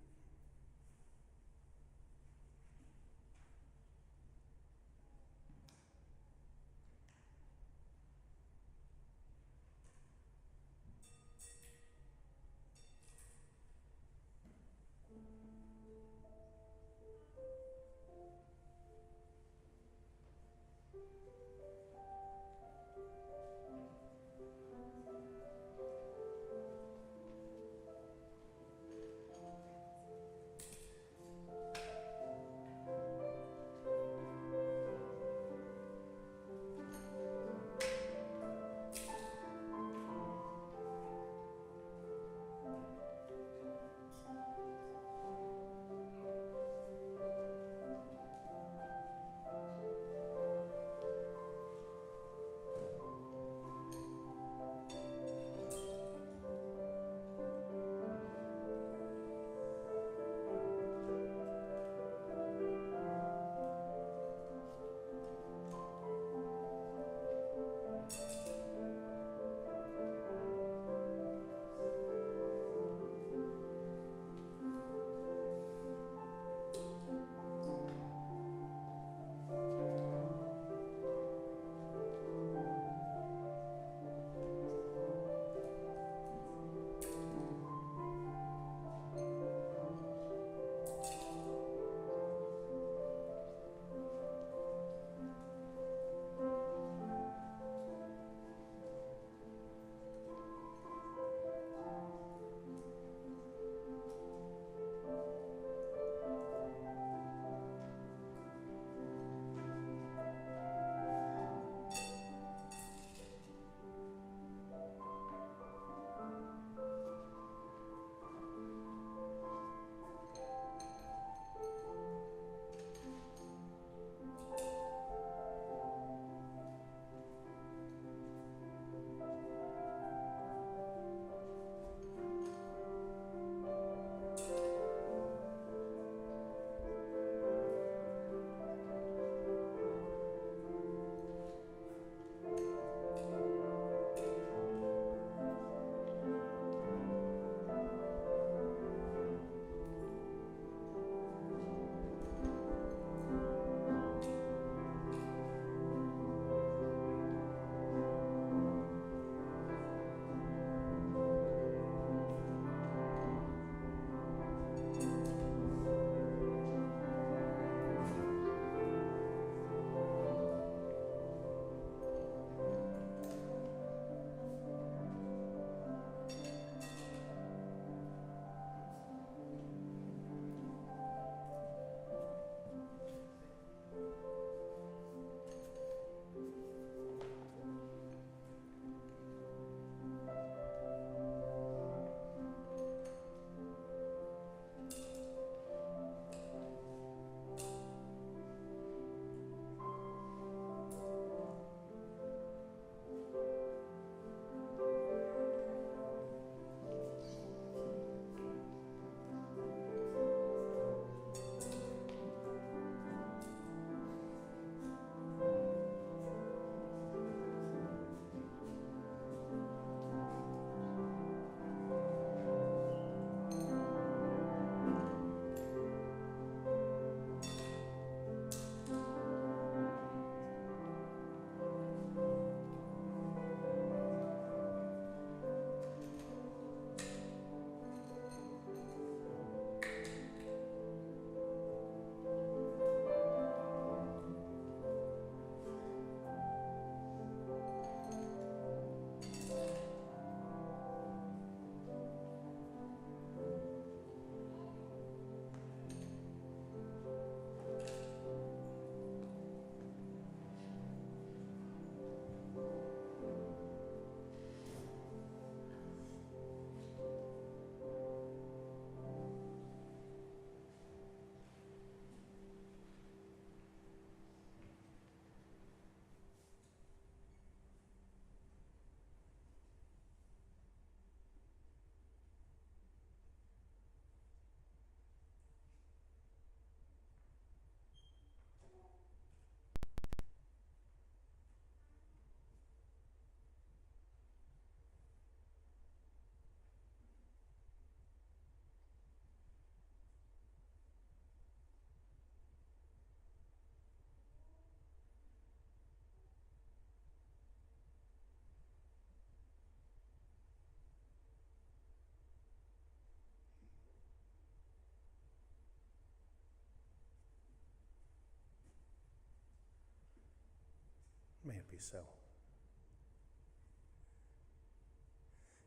May it be so.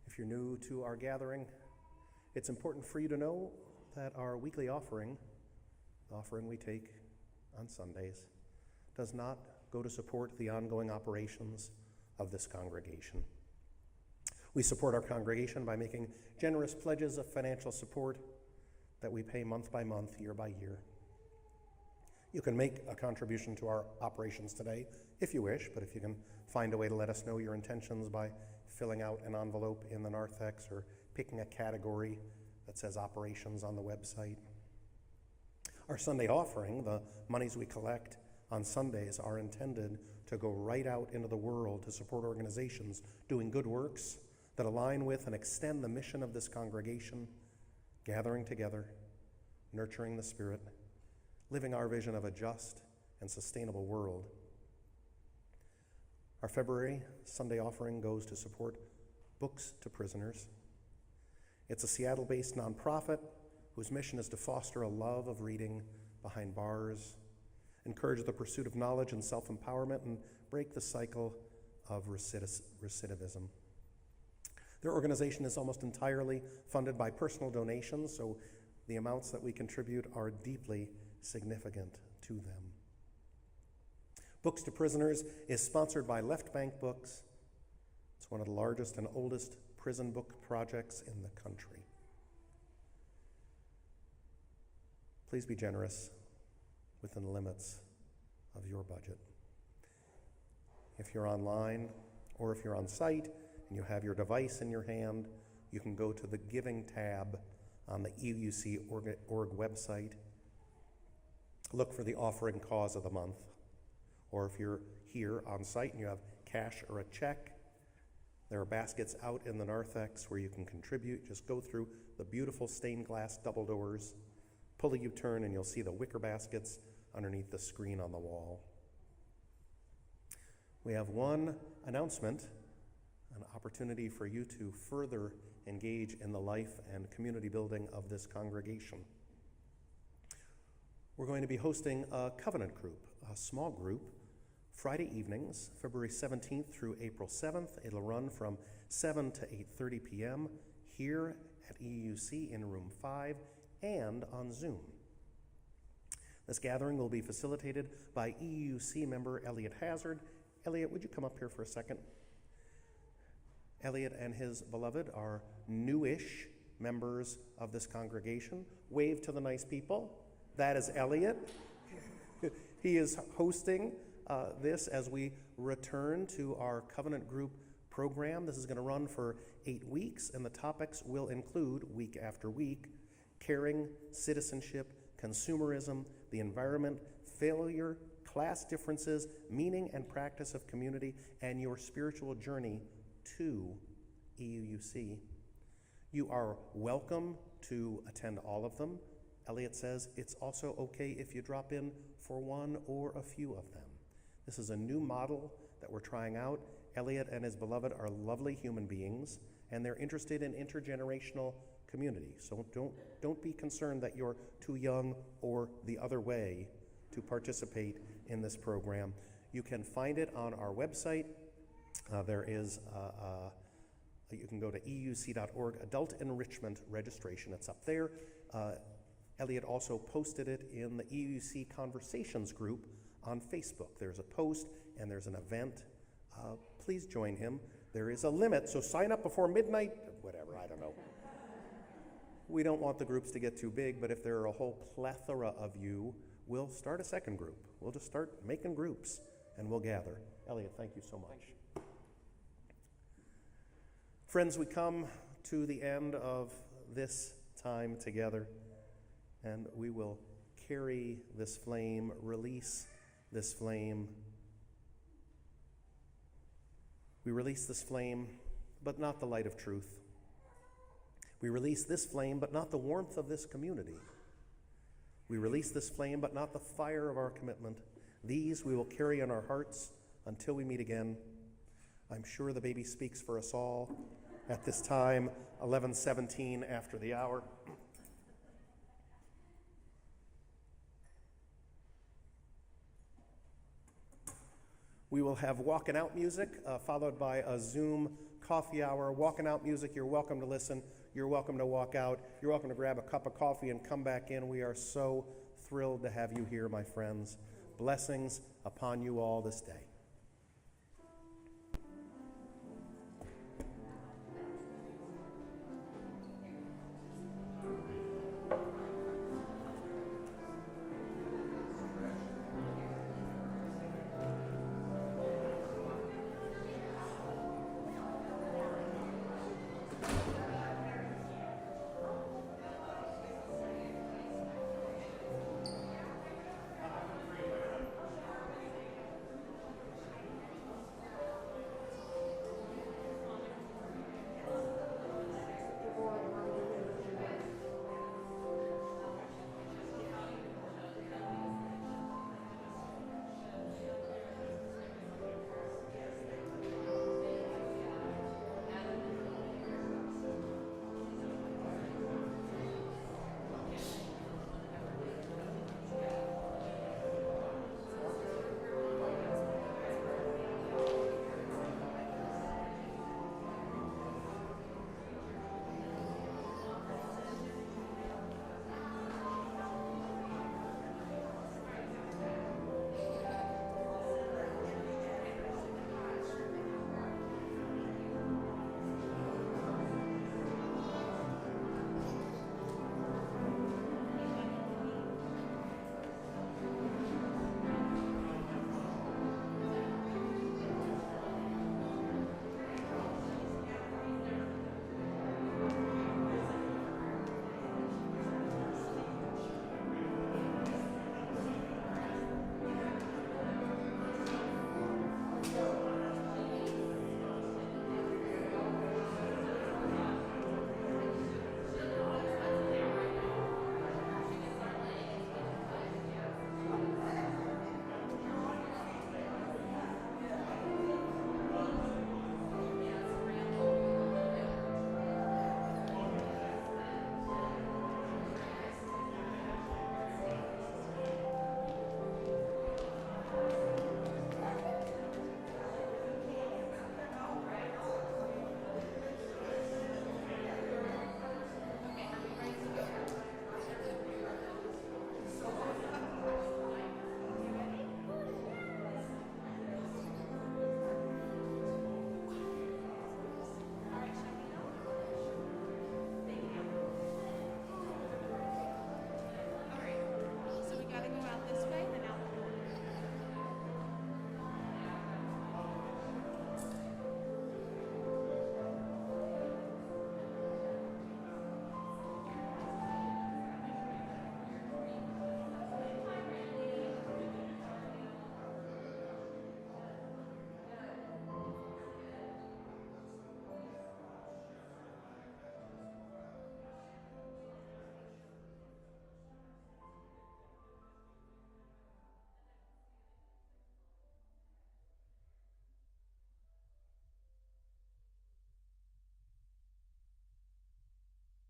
If you're new to our gathering, it's important for you to know that our weekly offering, the offering we take on Sundays, does not go to support the ongoing operations of this congregation. We support our congregation by making generous pledges of financial support that we pay month by month, year by year. You can make a contribution to our operations today if you wish, but if you can find a way to let us know your intentions by filling out an envelope in the narthex or picking a category that says operations on the website. Our Sunday offering, the monies we collect on Sundays, are intended to go right out into the world to support organizations doing good works that align with and extend the mission of this congregation, gathering together, nurturing the Spirit, living our vision of a just and sustainable world. Our February Sunday offering goes to support Books to Prisoners. It's a Seattle-based nonprofit whose mission is to foster a love of reading behind bars, encourage the pursuit of knowledge and self-empowerment, and break the cycle of recidivism. Their organization is almost entirely funded by personal donations, so the amounts that we contribute are deeply significant to them. Books to Prisoners is sponsored by Left Bank Books. It's one of the largest and oldest prison book projects in the country. Please be generous within the limits of your budget. If you're online or if you're on site and you have your device in your hand, you can go to the Giving tab on the EUC.org website. Look for the offering cause of the month. Or if you're here on site and you have cash or a check, there are baskets out in the narthex where you can contribute. Just go through the beautiful stained glass double doors, pull a U-turn, and you'll see the wicker baskets underneath the screen on the wall. We have one announcement, an opportunity for you to further engage in the life and community building of this congregation. We're going to be hosting a covenant group, a small group, Friday evenings, February 17th through April 7th. It'll run from 7 to 8:30 p.m. here at EUC in room 5 and on Zoom. This gathering will be facilitated by EUC member Elliot Hazard. Elliot, would you come up here for a second? Elliot and his beloved are newish members of this congregation. Wave to the nice people. That is Elliot. He is hosting this as we return to our covenant group program. This is going to run for 8 weeks, and the topics will include, week after week, caring, citizenship, consumerism, the environment, failure, class differences, meaning and practice of community, and your spiritual journey to EUC. You are welcome to attend all of them. Elliot says it's also okay if you drop in for one or a few of them. This is a new model that we're trying out. Elliot and his beloved are lovely human beings, and they're interested in intergenerational community. So don't be concerned that you're too young or the other way to participate in this program. You can find it on our website. You can go to euc.org, Adult Enrichment Registration. It's up there. Elliot also posted it in the EUC Conversations group on Facebook. There's a post and there's an event. Please join him. There is a limit, so sign up before midnight, whatever, I don't know. We don't want the groups to get too big, but if there are a whole plethora of you, we'll start a second group. We'll just start making groups and we'll gather. Elliot, thank you so much. Friends, we come to the end of this time together, and we will carry this flame, release this flame. We release this flame, but not the light of truth. We release this flame, but not the warmth of this community. We release this flame, but not the fire of our commitment. These we will carry in our hearts until we meet again. I'm sure the baby speaks for us all at this time, 11:17 after the hour. We will have walking out music, followed by a Zoom coffee hour. Walking out music, you're welcome to listen. You're welcome to walk out. You're welcome to grab a cup of coffee and come back in. We are so thrilled to have you here, my friends. Blessings upon you all this day.